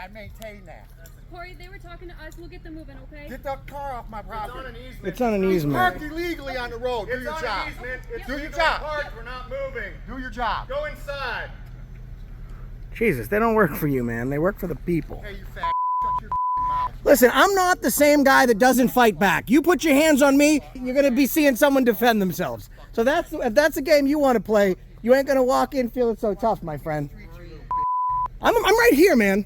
I maintain that. Cory, they were talking to us. We'll get them moving, okay? Get the car off my property. It's on an easement. It's on an He's easement. parked illegally on the road. Do your job. Do your job. We're not moving. Do your job. Go inside. Jesus, they don't work for you, man. They work for the people. Hey, you fat shut your mouth. Listen, I'm not the same guy that doesn't fight back. You put your hands on me, you're going to be seeing someone defend themselves. So if that's a game you want to play, you ain't going to walk in feeling so tough, my friend. I'm right here, man.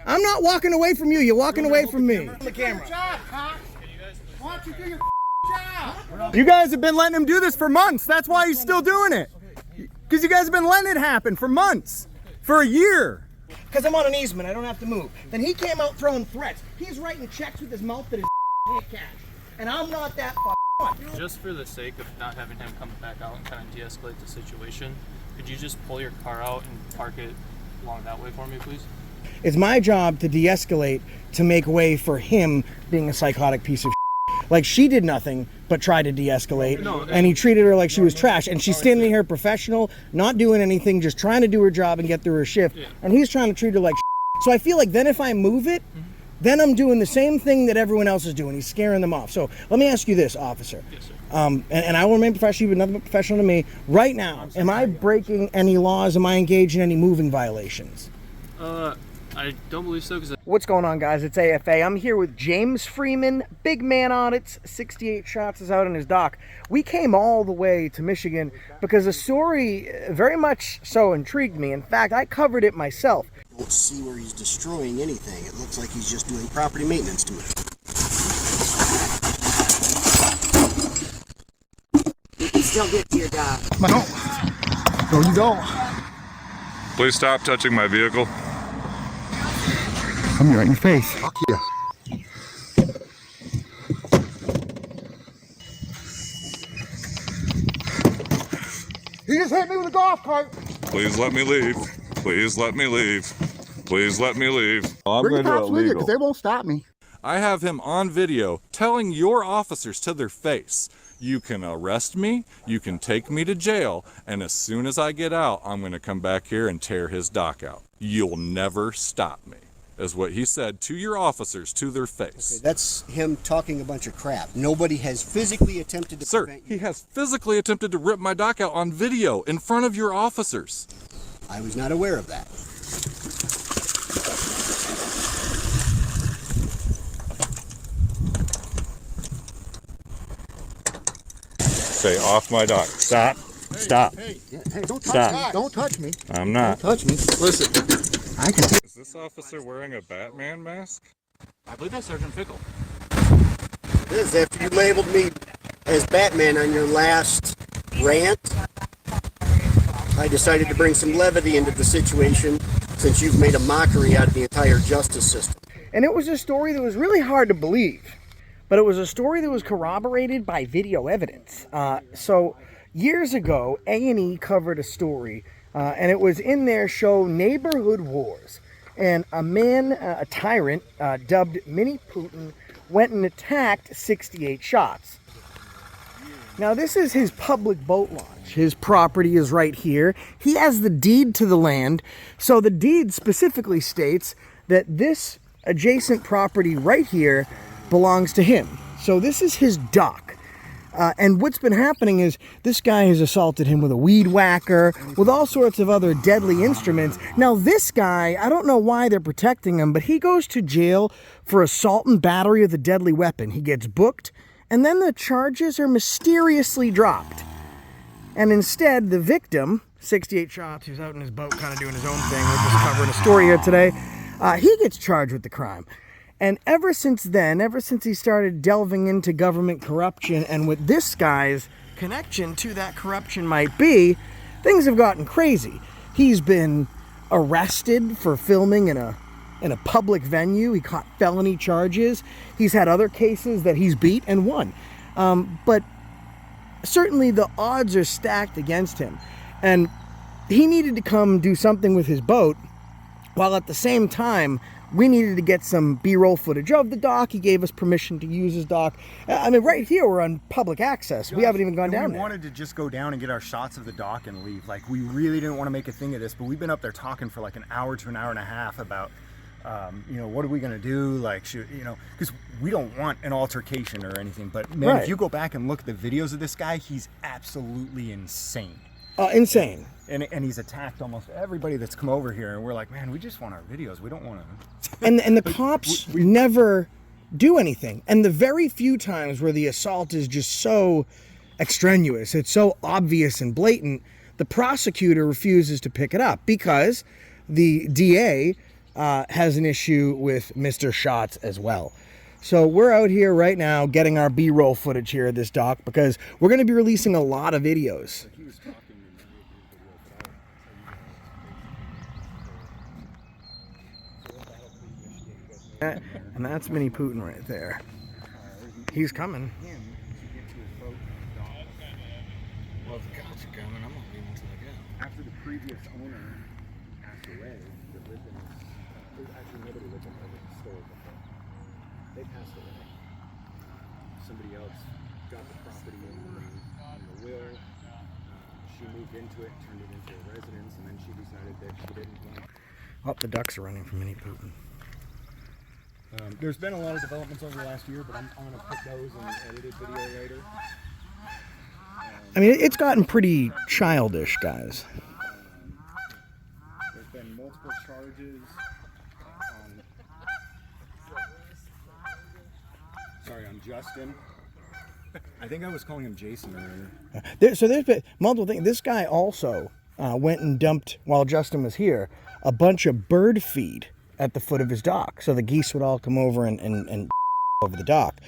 I'm not walking away from you. You're walking away from me. The camera. Job, huh? Why don't you do your job? You guys have been letting him do this for months. That's why he's still doing it. Because you guys have been letting it happen for months. For a year. Because I'm on an easement, I don't have to move. Then he came out throwing threats. He's writing checks with his mouth that his can't catch. And I'm not that Just for the sake of not having him come back out and kind of de-escalate the situation, could you just pull your car out and park it along that way for me, please? It's my job to de-escalate to make way for him being a psychotic piece of Like, she did nothing but try to de-escalate, and he treated her like she was trash. And she's standing here professional, not doing anything, just trying to do her job and get through her shift. And he's trying to treat her like So I feel like then if I move it, then I'm doing the same thing that everyone else is doing. He's scaring them off. So let me ask you this, officer. Yes, sir. And I will remain professional, but nothing but professional to me. Right now, am I breaking any laws? Am I engaged in any moving violations? I don't believe so. What's going on, guys? It's AFA. I'm here with James Freeman, Big Man Audits, 68 Shots is out on his dock. We came all the way to Michigan because the story very much so intrigued me. In fact, I covered it myself. Don't see where he's destroying anything. It looks like he's just doing property maintenance to it. You can still get to your dock. No, you don't. Please stop touching my vehicle. I'm right in your face. Fuck you. He just hit me with a golf cart. Please let me leave. Please let me leave. Please let me leave. I'm Bring going the to cops do it with you legal. because they won't stop me. I have him on video telling your officers to their face, you can arrest me, you can take me to jail, and as soon as I get out, I'm going to come back here and tear his dock out. You'll never stop me, is what he said to your officers to their face. Okay, that's him talking a bunch of crap. Nobody has physically attempted to Sir, prevent he you. has physically attempted to rip my dock out on video in front of your officers. I was not aware of that. Say off my dock. Stop. Stop. Hey, don't touch Stop. me. Don't touch me. I'm not. Don't touch me. Listen, I can take Is this officer wearing a Batman mask? I believe that's Sergeant Fickle. This is after you labeled me as Batman on your last rant. I decided to bring some levity into the situation since you've made a mockery out of the entire justice system. And it was a story that was really hard to believe, but it was a story that was corroborated by video evidence. So years ago, A&E covered a story, and it was in their show Neighborhood Wars. And a man, a tyrant, dubbed Mini Putin, went and attacked 68 Shots. Now, this is his public boat launch. His property is right here. He has the deed to the land. So the deed specifically states that this adjacent property right here belongs to him. So this is his dock. And what's been happening is this guy has assaulted him with a weed whacker, with all sorts of other deadly instruments. Now this guy, I don't know why they're protecting him, but he goes to jail for assault and battery with a deadly weapon. He gets booked, and then the charges are mysteriously dropped. And instead, the victim, 68 Shots, who's out in his boat kind of doing his own thing, we're just covering a story here today, he gets charged with the crime. And ever since then, ever since he started delving into government corruption and what this guy's connection to that corruption might be, things have gotten crazy. He's been arrested for filming in a public venue. He caught felony charges. He's had other cases that he's beat and won. But certainly the odds are stacked against him. And he needed to come do something with his boat, while at the same time, we needed to get some B-roll footage of the dock. He gave us permission to use his dock. I mean, right here, we're on public access. We haven't even gone down there. We wanted to just go down and get our shots of the dock and leave. Like, we really didn't want to make a thing of this, but we've been up there talking for like an hour to an hour and a half about You know, what are we gonna do? Like, should, you know, because we don't want an altercation or anything. But man, if you go back and look at the videos of this guy, he's absolutely insane. Insane. And he's attacked almost everybody that's come over here, and we're like, man, we just want our videos. We don't want to. And the cops never do anything. And the very few times where the assault is just so extraneous, it's so obvious and blatant, the prosecutor refuses to pick it up because the DA has an issue with Mr. Shots as well. So we're out here right now getting our B-roll footage here at this dock because we're going to be releasing a lot of videos. And that's Mini Putin right there. He's coming. Well, the cops are coming. I'm gonna leave until I get. After the previous owner passed away, that lived in this, actually nobody lived in the store before. They passed away. Somebody else got the property in the will. She moved into it, turned it into a residence, and then she decided that she didn't want. Oh, the ducks are running from Mini Putin. There's been a lot of developments over the last year, but I'm going to put those in an edited video later. I mean, it's gotten pretty childish, guys. There's been multiple charges on Justin. I think I was calling him Jason earlier. So there's been multiple things. This guy also went and dumped, while Justin was here, a bunch of bird feed at the foot of his dock. So the geese would all come over and over the dock.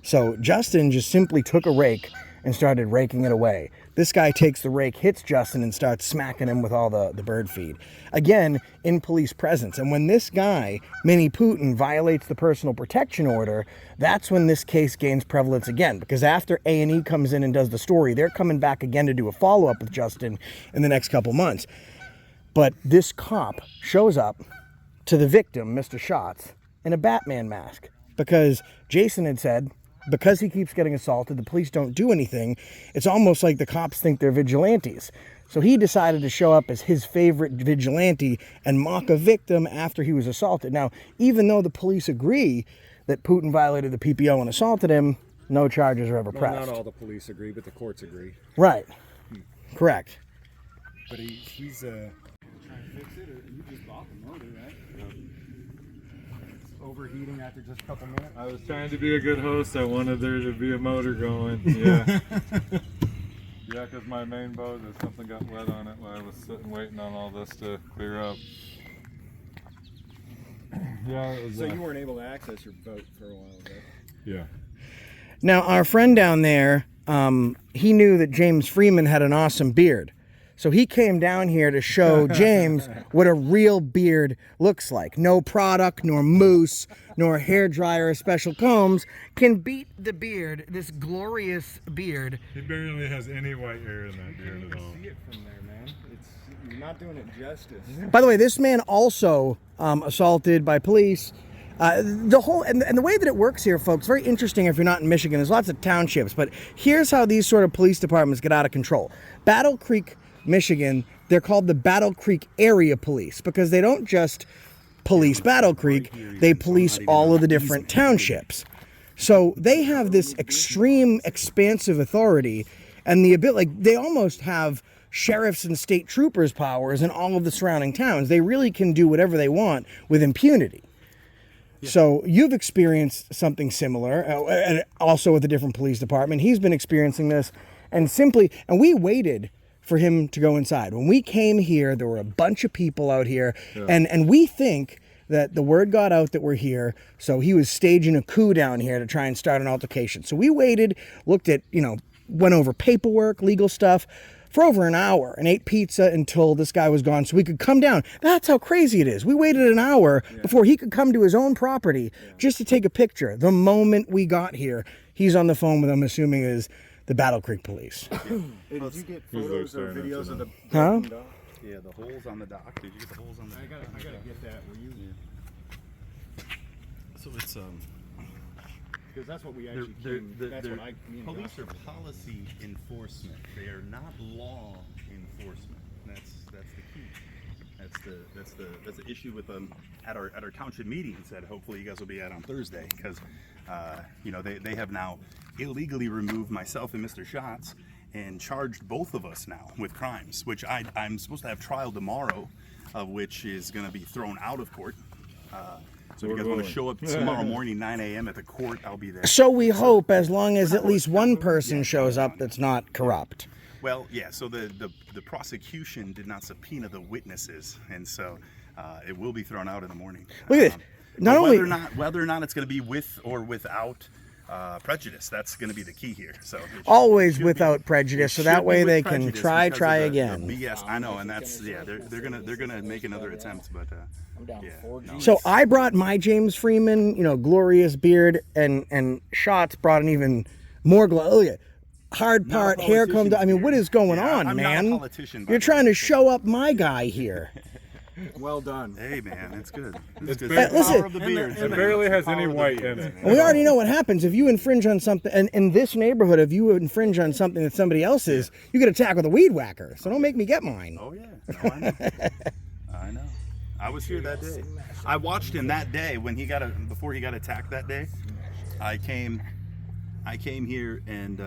So Justin just simply took a rake and started raking it away. This guy takes the rake, hits Justin, and starts smacking him with all the bird feed. Again, in police presence. And when this guy, Mini Putin, violates the personal protection order, that's when this case gains prevalence again. Because after A&E comes in and does the story, they're coming back again to do a follow-up with Justin in the next couple months. But this cop shows up to the victim, Mr. Shots, in a Batman mask. Because Jason had said, because he keeps getting assaulted, the police don't do anything. It's almost like the cops think they're vigilantes. So he decided to show up as his favorite vigilante and mock a victim after he was assaulted. Now, even though the police agree that Putin violated the PPO and assaulted him, no charges are ever pressed. Not all the police agree, but the courts agree. Right. Correct. But he's trying to fix it, or you just bought the motor, right? It's overheating after just a couple minutes. I was trying to be a good host. I wanted there to be a motor going. Yeah. Yeah, because my main boat, something got wet on it while I was sitting waiting on all this to clear up. Yeah, it was. So you weren't able to access your boat for a while, right? Yeah. Now, our friend down there, he knew that James Freeman had an awesome beard. So he came down here to show James what a real beard looks like. No product, nor mousse, nor hairdryer or special combs can beat the beard, this glorious beard. He barely has any white hair in that beard at all. See it from there, man. You're not doing it justice. By the way, this man also assaulted by police. The whole and the way that it works here, folks, very interesting if you're not in Michigan. There's lots of townships, but here's how these sort of police departments get out of control. Battle Creek, Michigan, they're called the Battle Creek Area Police because they don't just police Battle Creek, they police all of the different townships. So they have this extreme expansive authority and the ability, like they almost have sheriffs and state troopers powers in all of the surrounding towns. They really can do whatever they want with impunity. Yeah. So you've experienced something similar, and also with a different police department. He's been experiencing this, and we waited for him to go inside. When we came here, there were a bunch of people out here, and we think that the word got out that we're here, so he was staging a coup down here to try and start an altercation. So we waited, looked at, went over paperwork, legal stuff, for over an hour and ate pizza until this guy was gone so we could come down. That's how crazy it is. We waited an hour before he could come to his own property just to take a picture. The moment we got here, he's on the phone with, I'm assuming, is the Battle Creek Police. Hey, did you get photos or videos of the Huh? dock? Yeah, the holes on the dock. Did you get the holes on the dock? I gotta get that. Were you? So it's Because that's what we actually came. That's what me and police Josh are policy enforcement. They are not law enforcement. That's the key. That's the issue with them at our township meetings that hopefully you guys will be at on Thursday, because you know, they have now illegally removed myself and Mr. Shots and charged both of us now with crimes, which I'm supposed to have trial tomorrow, of which is going to be thrown out of court. So if you guys want to show up tomorrow morning, 9 a.m. at the court, I'll be there. So we hope, as long as at least one person shows up that's not corrupt. Well, yeah, so the prosecution did not subpoena the witnesses, and so it will be thrown out in the morning. Look at this. Not only whether or not it's going to be with or without prejudice, that's going to be the key here. So always without prejudice, so that way they can try again. Yes, I know, and that's they're gonna make another attempt, but So I brought my James Freeman, you know, glorious beard, and Shots brought an even more look at hard part, hair comes. I mean, what is going on, I'm man? not a politician, You're trying to show up my guy here. Well done. Hey man, it's good. It's listen, it barely has any white in it. we already know what happens if you infringe on something. And in this neighborhood, if you infringe on something that somebody else is, you get attacked with a weed whacker. So don't make me get mine. Oh yeah, no, I know. I know. I was here that day. I watched him that day when before he got attacked that day. I came here and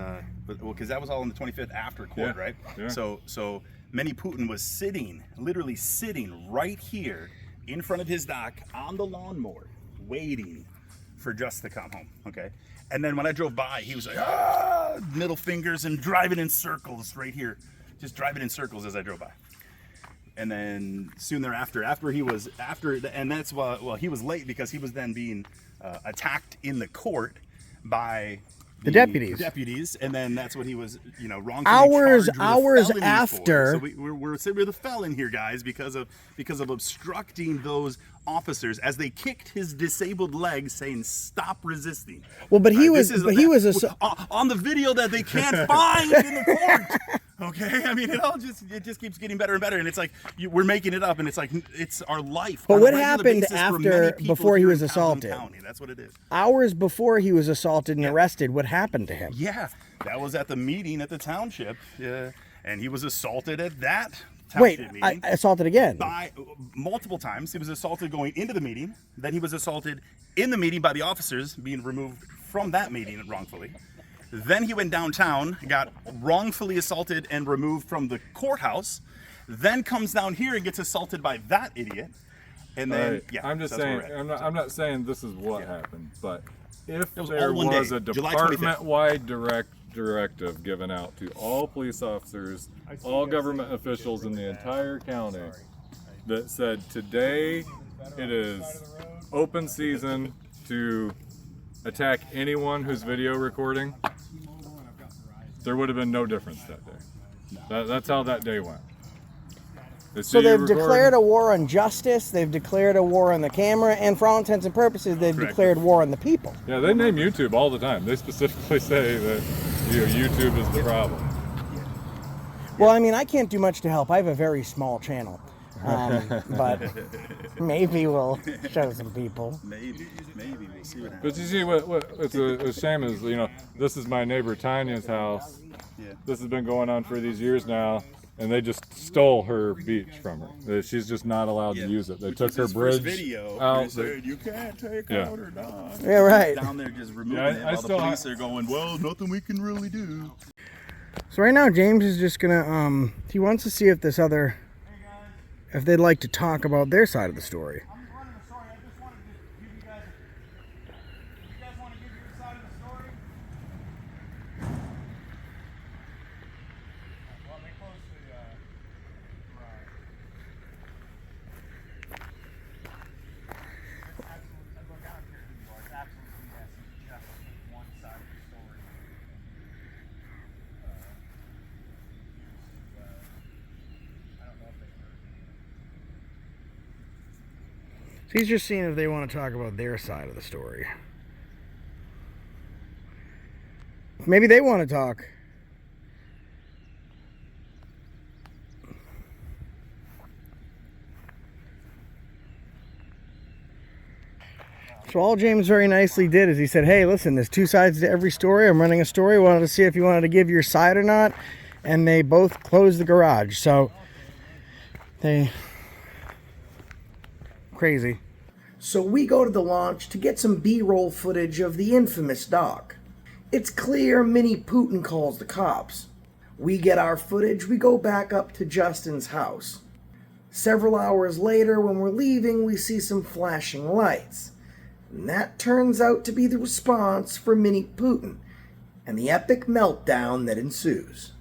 because that was all on the 25th after court, right? Yeah. So Mini Putin was literally sitting right here in front of his dock on the lawnmower, waiting for Just to come home. Okay, and then when I drove by, he was like, middle fingers and driving in circles right here, just driving in circles as I drove by. And then soon thereafter, and that's why he was late because he was then being attacked in the court by the deputies, and then that's what he was, you know, wrongfully hours after. So we're sitting with a felon here, guys, because of obstructing those officers as they kicked his disabled leg, saying "Stop resisting." Well, but he was on the video that they can't find in the court. Okay, I mean, it just keeps getting better and better, and it's like we're making it up, and it's like it's our life. But what happened before he was assaulted? That's what it is. Hours before he was assaulted and arrested, what happened to him? Yeah, that was at the meeting at the township, and he was assaulted at that township meeting. Assaulted again? By multiple times. He was assaulted going into the meeting. Then he was assaulted in the meeting by the officers being removed from that meeting wrongfully. Then he went downtown, got wrongfully assaulted and removed from the courthouse. Then comes down here and gets assaulted by that idiot. And then, I'm just saying, I'm not saying this is what happened, but if there all was day, a department-wide directive given out to all police officers, all government officials in the entire county that said today it is open season to attack anyone who's video recording, there would have been no difference that day. That's how that day went. So they've declared a war on justice, they've declared a war on the camera, and for all intents and purposes, they've declared war on the people. Yeah, they name YouTube all the time. They specifically say that YouTube is the problem. Well, I mean, I can't do much to help. I have a very small channel. But maybe we'll show some people. Maybe we'll see what happens. But you see, what it's a shame is, this is my neighbor Tanya's house. Yeah. This has been going on for these years now, and they just stole her beach from her. She's just not allowed to use it. They took her bridge video out. Said, you can't take out her dog. Yeah, right. Down there just removing it while the police are going, well, nothing we can really do. So right now, James is just gonna, he wants to see if if they'd like to talk about their side of the story. I'm running the story. I just wanted to give you guys. You guys want to give your side of the story? Well, they closed the garage. It's absolutely. Look, I don't care who you are. It's absolutely yes. It's just one side of the story. I don't know if they heard. So he's just seeing if they want to talk about their side of the story. Maybe they want to talk. So all James very nicely did is he said, hey, listen, there's two sides to every story. I'm running a story. Wanted to see if you wanted to give your side or not. And they both closed the garage. So they Crazy. So we go to the launch to get some B-roll footage of the infamous dock. It's clear Mini Putin calls the cops. We get our footage, we go back up to Justin's house. Several hours later, when we're leaving, we see some flashing lights. And that turns out to be the response for Mini Putin and the epic meltdown that ensues.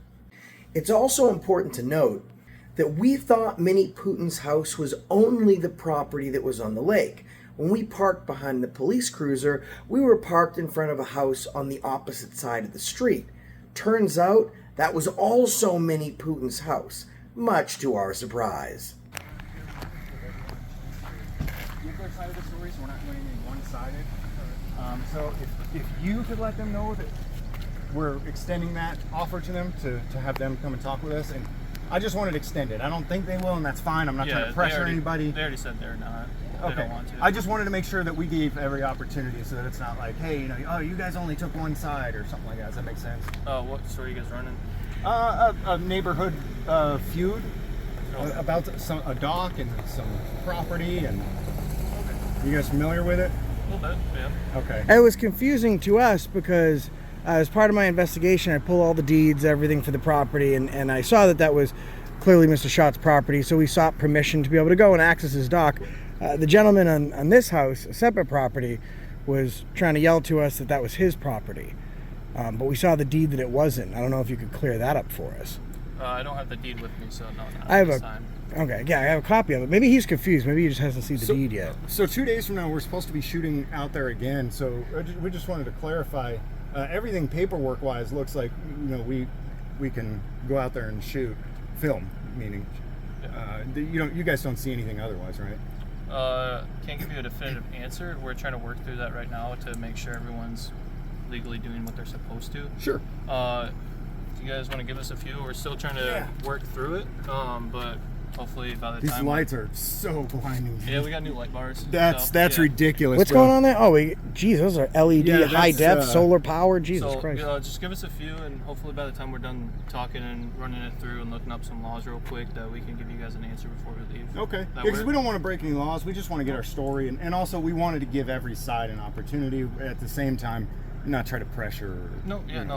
It's also important to note that we thought Mini Putin's house was only the property that was on the lake. When we parked behind the police cruiser, we were parked in front of a house on the opposite side of the street. Turns out that was also Mini Putin's house, much to our surprise. Give their side of the story, so we're not doing anything one-sided. So if you could let them know that we're extending that offer to them to have them come and talk with us, and I just wanted to extend it. I don't think they will, and that's fine. I'm not trying to pressure anybody. They already said they're not. They don't want to. I just wanted to make sure that we gave every opportunity so that it's not like, hey, you know, oh, you guys only took one side or something like that. Does that make sense? What story are you guys running? A neighborhood feud about a dock and some property, and you guys familiar with it? A little bit, yeah. Okay. It was confusing to us because as part of my investigation, I pulled all the deeds, everything for the property, and I saw that was clearly Mr. Schott's property, so we sought permission to be able to go and access his dock. The gentleman on this house, a separate property, was trying to yell to us that was his property. But we saw the deed that it wasn't. I don't know if you could clear that up for us. I don't have the deed with me, so no, not I have this a time. Okay, yeah, I have a copy of it. Maybe he's confused. Maybe he just hasn't seen the deed yet. So 2 days from now, we're supposed to be shooting out there again. So we just wanted to clarify. Everything paperwork-wise looks like, you know, we can go out there and shoot film. Meaning, you guys don't see anything otherwise, right? Can't give you a definitive answer. We're trying to work through that right now to make sure everyone's legally doing what they're supposed to. Sure. If you guys want to give us a few, we're still trying to work through it. But hopefully by the These time lights are so blinding. Yeah, we got new light bars. That's ridiculous. What's going on there? Oh, geez, those are LED, high def, solar power. Jesus Christ. Just give us a few, and hopefully by the time we're done talking and running it through and looking up some laws real quick, that we can give you guys an answer before we leave. Okay. Because we don't want to break any laws. We just want to get our story, and also we wanted to give every side an opportunity. At the same time, not try to pressure or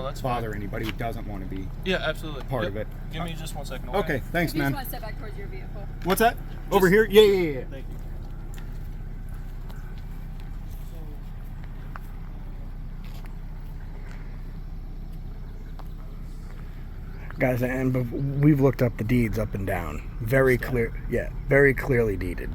that's bother fine. anybody who doesn't want to be absolutely part of it. Give me just 1 second. Okay, thanks, You man. just want to step back towards your vehicle. What's that? Over here? Yeah. Thank you. Guys, and we've looked up the deeds up and down. Very clear. Yeah, very clearly deeded.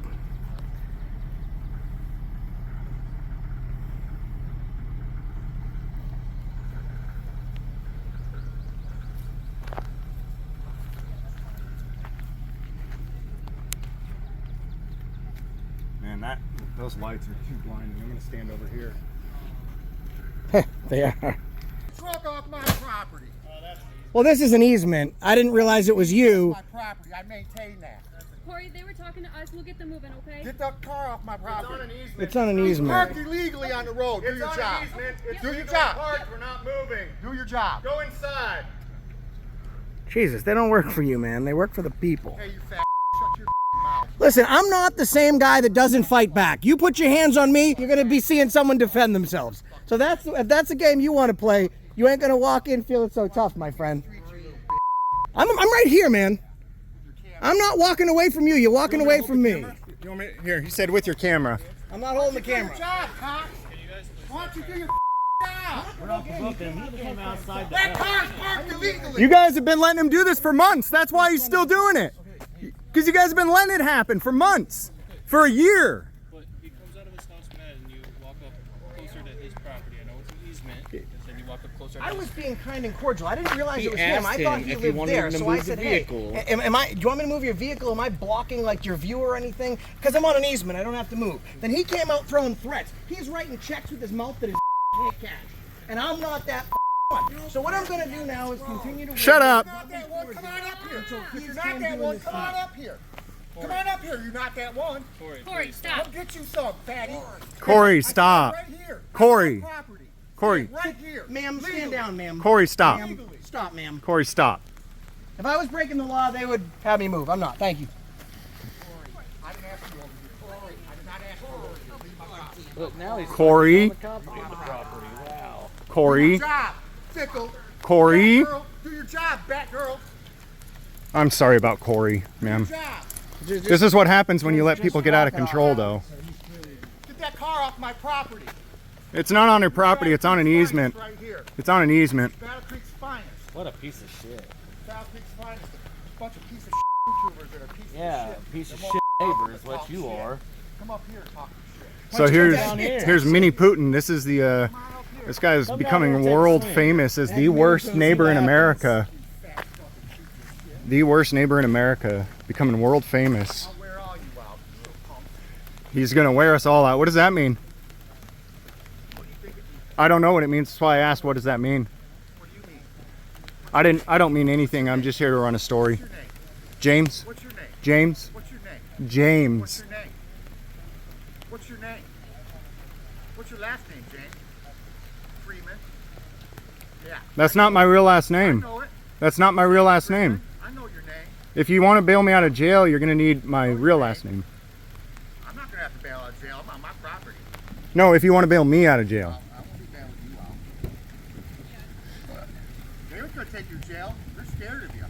Man, those lights are too blinding. I'm going to stand over here. They are. Truck off my property. Well, this is an easement. I didn't realize it was you. My property. I maintain that. Cory, they were talking to us. We'll get them moving, okay? Get the car off my property. It's on an Parked easement. illegally on the road. Do your job. Do your job. We're not moving. Do your job. Go inside. Jesus, they don't work for you, man. They work for the people. Hey, you fat. Shut your mouth. Listen, I'm not the same guy that doesn't fight back. You put your hands on me, you're gonna be seeing someone defend themselves. So if that's a game you want to play, you ain't gonna walk in feeling so tough, my friend. I'm right here, man. I'm not walking away from you. You're walking away from me. You want me here? He said with your camera. I'm not holding the camera. Do your job, cops. Why don't you do your job? We're not booking. He came outside. That car's parked illegally. You guys have been letting him do this for months. That's why he's still doing it. Because you guys have been letting it happen for months. For a year. But he comes out of his house mad, and you walk up closer to his property. I know it's an easement, but then you walk up closer. I was being kind and cordial. I didn't realize it was him. I thought he lived there. So I said, hey, do you want me to move your vehicle? Am I blocking like your view or anything? Because I'm on an easement. I don't have to move. Then he came out throwing threats. He's writing checks with his mouth that his can't catch. And I'm not that one. So what I'm going to do now is continue to... Shut up. You're not that one. Come on up here. You're not that one. Come on up here. Come on up here. You're not that one. Cory, stop. Come get you some, fatty. Cory, stop. Right here. Cory. Property. Cory. Right here. Ma'am, stand down, ma'am. Cory, stop. Ma'am, stop, ma'am. Cory, stop. If I was breaking the law, they would have me move. I'm not. Thank you. I didn't ask you over here. Cory, I didn't Look, now he's Cory. on the property. Wow. Cory. Job, Fickle. Cory. Batgirl, do your job, Batgirl. I'm sorry about Cory, ma'am. Job. This is what happens when you let people get out of control, though. Get that car off my property. It's not on her property. It's on an easement. Right here. It's on an easement. Battle Creek's finest. What a piece of shit. Battle Creek's finest. A bunch of piece of shit YouTubers that are pieces of shit. Piece of They shit won't neighbor is what talk you shit. are. Come up here and talk shit. So down here? here's Mini Putin. This is the this guy is Come down here becoming and take a world swing. famous as the worst neighbor in America. The worst neighbor in America, becoming world famous. I'll wear all you out, you little punk. He's gonna wear us all out. What does that mean? I don't know what it means. That's why I asked. What does that mean? What do you mean? I don't mean anything. I'm just here to run a story. What's your name? James. What's your name? James. What's your name? What's James. your name? What's your name? What's your last name, James? Freeman? Yeah. That's not my real last I name. know it. That's not my real last name. I know your name. If you want to bail me out of jail, you're gonna need my real last name. I'm not gonna have to bail out of jail. I'm on my property. No, if you want to bail me out of jail. I won't be bailing you out. They were gonna take you to jail. They're scared of you.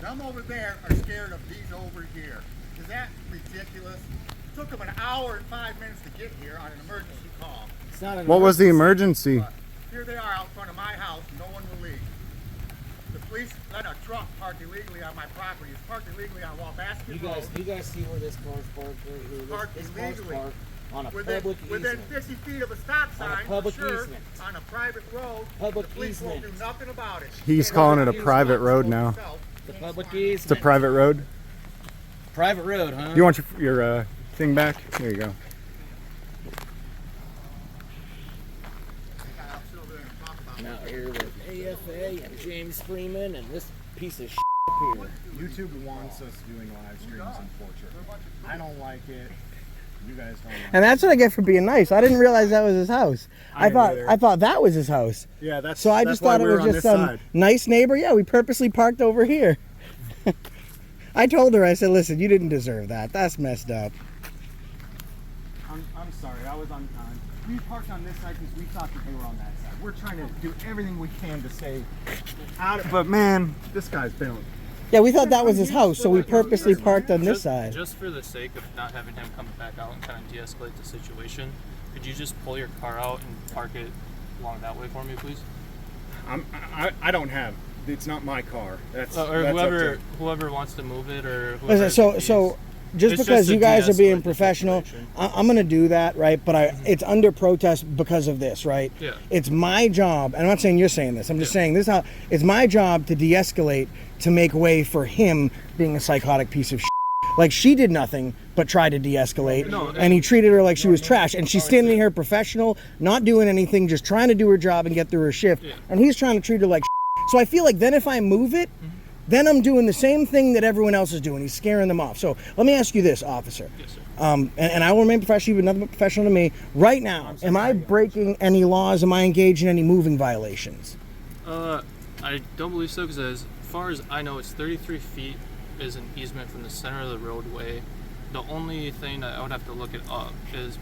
Them over there are scared of these over here. Is that ridiculous? It took them an hour and 5 minutes to get here on an emergency call. It's not an What was the emergency? Here they are out front of my house. No one will leave. The police let a truck parked illegally on my property. It's parked illegally on Wabasket You Road. guys see where this car's parked right here? Parked This car's illegally. parked on a Within public 50 feet of a stop sign, public sure, easement. on a private road, Public the police won't do easement. nothing about it. He's calling it a private road now. The public It's a easement. private road. Private road, huh? You want your thing back? There you go. I'm out here with AFA and James Freeman and this piece of shit here. YouTube wants us doing live streams, unfortunately. I don't like it. You guys don't like And that's what I get for being nice. I didn't realize that was his house. I thought that was his house. Yeah, that's So I just thought it was just some nice neighbor. Yeah, we purposely parked over here. I told her, I said, listen, you didn't deserve that. That's messed up. I'm sorry, I was on time. We parked on this side because we thought that they were on that side. We're trying to do everything we can to stay out of, but man, this guy's been. Yeah, we thought that was his house, so we purposely parked on this side. Just for the sake of not having him come back out and kind of de-escalate the situation, could you just pull your car out and park it along that way for me, please? I don't have. It's not my car. That's Or that's up to- whoever wants to move it, or whoever. Listen, so just It's because just to you guys are being de-escalate the professional, situation. I'm going to do that, right? But it's under protest because of this, right? Yeah. It's my job, and I'm not saying you're saying this. I'm just saying this. How it's my job to de-escalate to make way for him being a psychotic piece of shit. Like she did nothing but try to de-escalate, and he treated her like she was trash. And she's standing here professional, not doing anything, just trying to do her job and get through her shift. Yeah. And he's trying to treat her like shit. So I feel like then if I move it, then I'm doing the same thing that everyone else is doing. He's scaring them off. So let me ask you this, officer. Yes, sir. And I will remain professional, but nothing but professional to me. Right now, am I breaking any laws? Am I engaged in any moving violations? I don't believe so, because as far as I know, it's 33 feet is an easement from the center of the roadway. The only thing that I would have to look it up is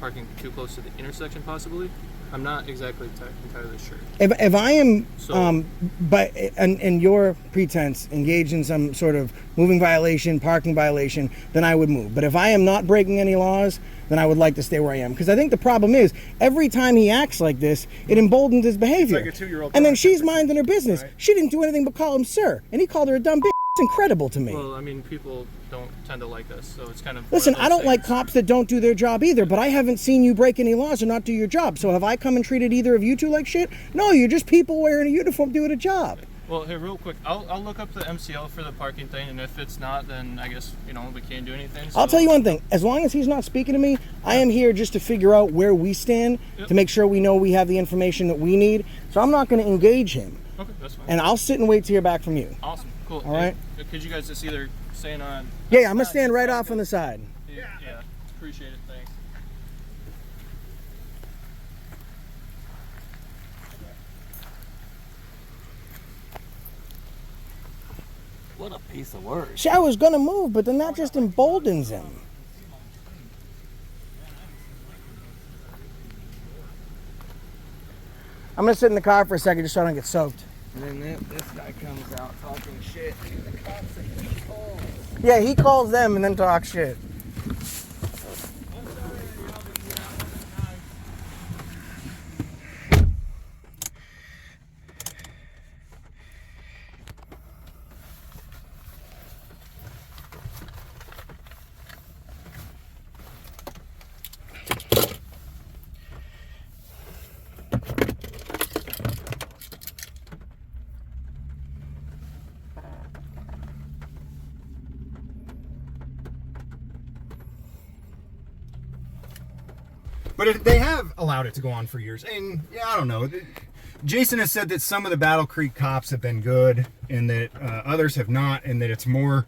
parking too close to the intersection, possibly. I'm not exactly entirely sure. If I am, So- but in your pretense, engaged in some sort of moving violation, parking violation, then I would move. But if I am not breaking any laws, then I would like to stay where I am. Because I think the problem is, every time he acts like this, it emboldens his behavior. It's like a 2-year-old and then dog. she's minding her business. Right. She didn't do anything but call him sir. And he called her a dumb bitch. It's incredible to me. Well, I mean, people don't tend to like us, so it's kind of. Listen, one of I those don't like things. cops that don't do their job either, but I haven't seen you break any laws or not do your job. So have I come and treated either of you two like shit? No, you're just people wearing a uniform doing a job. Well, here, real quick, I'll look up the MCL for the parking thing, and if it's not, then I guess, we can't do anything. I'll so- tell you one thing. As long as he's not speaking to me, I am here just to figure out where we stand, Yep. to make sure we know we have the information that we need. So I'm not going to engage him. Okay, that's fine. And I'll sit and wait to hear back from you. Awesome, cool. All right. Hey, could you guys just either say on? Yeah, I'm going to stand right off on the side. Yeah, appreciate it. Thanks. What a piece of work. See, I was going to move, but then that just emboldens him. I'm gonna sit in the car for a second just so I don't get soaked. And then this guy comes out talking shit. And the cops say he calls. Yeah, he calls them and then talks shit. But they have allowed it to go on for years. And yeah, I don't know. Jason has said that some of the Battle Creek cops have been good and that others have not, and that it's more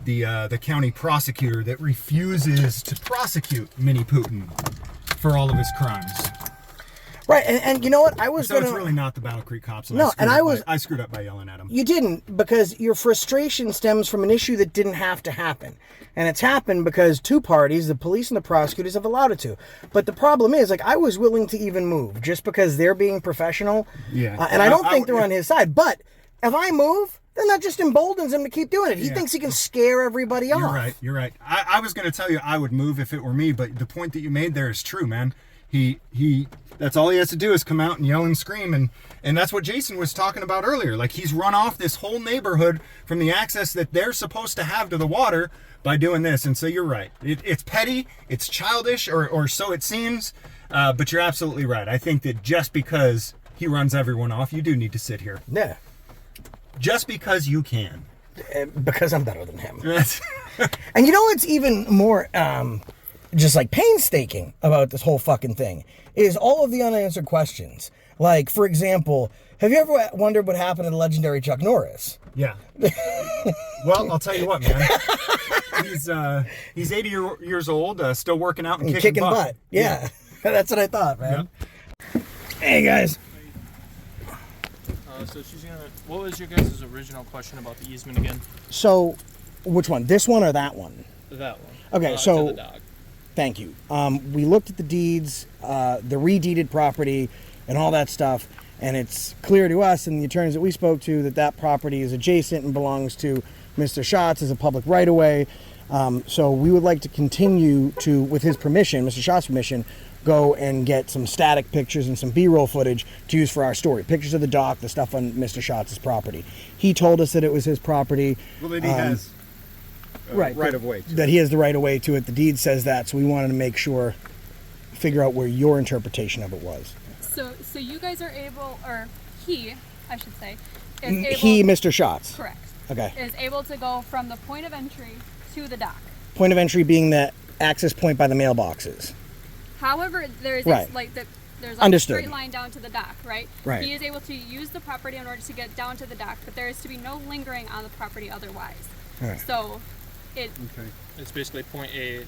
the county prosecutor that refuses to prosecute Mini Putin for all of his crimes. Right, and you know what? I was So gonna. it's really not the Battle Creek cops. No, and I screwed up by yelling at them. You didn't, because your frustration stems from an issue that didn't have to happen. And it's happened because two parties, the police and the prosecutors, have allowed it to. But the problem is, like, I was willing to even move just because they're being professional. Yeah. And I don't think they're on his side. But if I move, then that just emboldens him to keep doing it. He thinks he can scare everybody off. You're right. I was going to tell you I would move if it were me, but the point that you made there is true, man. He that's all he has to do is come out and yell and scream, and that's what Jason was talking about earlier. Like, he's run off this whole neighborhood from the access that they're supposed to have to the water by doing this. And so you're right. It's petty, it's childish, or so it seems, but you're absolutely right. I think that just because he runs everyone off, you do need to sit here. Yeah. Just because you can. Because I'm better than him. And you know what's even more just like painstaking about this whole fucking thing is all of the unanswered questions. Like, for example, have you ever wondered what happened to the legendary Chuck Norris? Yeah. Well, I'll tell you what, man. He's 80 years old, still working out and kicking butt. Yeah. That's what I thought, man. Yep. Hey, guys. So she's gonna. What was your guys' original question about the easement again? So, which one? This one or that one? That one. Okay, To the dog. Thank you. We looked at the deeds, the redeeded property, and all that stuff, and it's clear to us and the attorneys that we spoke to that that property is adjacent and belongs to Mr. Schatz as a public right-of-way. So we would like to continue to, with his permission, Mr. Schatz's permission, go and get some static pictures and some B-roll footage to use for our story. Pictures of the dock, the stuff on Mr. Schatz's property. He told us that it was his property. Well, that he has right of way. That he has the right of way to it. The deed says that, so we wanted to make sure, figure out where your interpretation of it was. So you guys are able, or he, I should say, is able, he, Mr. Schatz. correct. Okay. Is able to go from the point of entry to the dock. Point of entry being the access point by the mailboxes. However, there's Right. there's a Understood. straight line down to the dock, right? Right. He is able to use the property in order to get down to the dock, but there is to be no lingering on the property otherwise. Right. So, It's basically point A.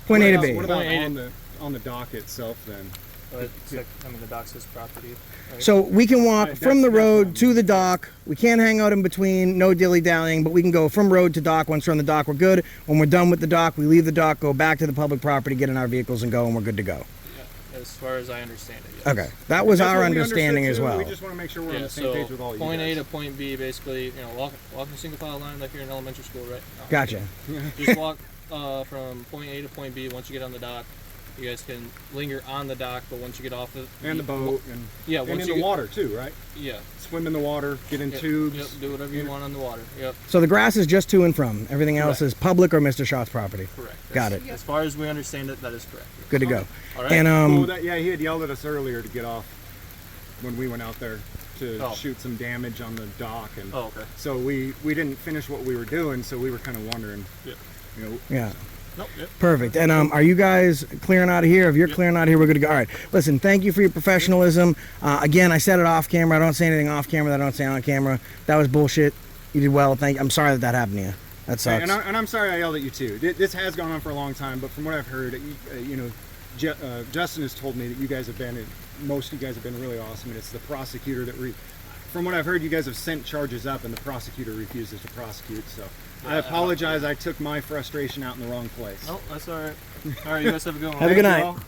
Point A to B. What about Point A on the dock itself then? The dock's his property. Right? So we can walk Right, from the that's road fine. to the dock. We can't hang out in between, no dilly-dallying, but we can go from road to dock. Once we're on the dock, we're good. When we're done with the dock, we leave the dock, go back to the public property, get in our vehicles and go, and we're good to go. Yeah, as far as I understand it. Yes. Okay, that was That's our what we understanding understood, as too. well. We just want to make sure we're on Yeah, the same so page with all you point A guys. to point B, basically, walk in single file line like you're in elementary school, right? No. Gotcha. Just walk from point A to point B. Once you get on the dock, you guys can linger on the dock, but once you get off And the boat and once in you the get, water too, right? Yeah. Swim in the water, get in tubes. Yep, do whatever you want on the water. Yep. So the grass is just to and from. Everything else Correct. is public or Mr. Schatz's property. Correct. Got it. As far as we understand it, that is correct. Good to go. All right. And Yeah, he had yelled at us earlier to get off when we went out there to Oh. shoot some damage on the dock, and Oh, okay. so we didn't finish what we were doing, so we were kind of wondering, Yeah. yeah. Nope. Yep. Perfect. And are you guys clearing out of here? If you're clearing out of here, we're good to go. All right. Listen, thank you for your professionalism. Again, I said it off camera. I don't say anything off camera that I don't say on camera. That was bullshit. You did well. I'm sorry that happened to you. That sucks. and I'm sorry I yelled at you too. This has gone on for a long time, but from what I've heard, Justin has told me that most of you guys have been really awesome, and it's the prosecutor that from what I've heard, you guys have sent charges up, and the prosecutor refuses to prosecute. So I apologize. I took my frustration out in the wrong place. No, that's all right. All right, you guys have a good one. Have a good night. Y'all.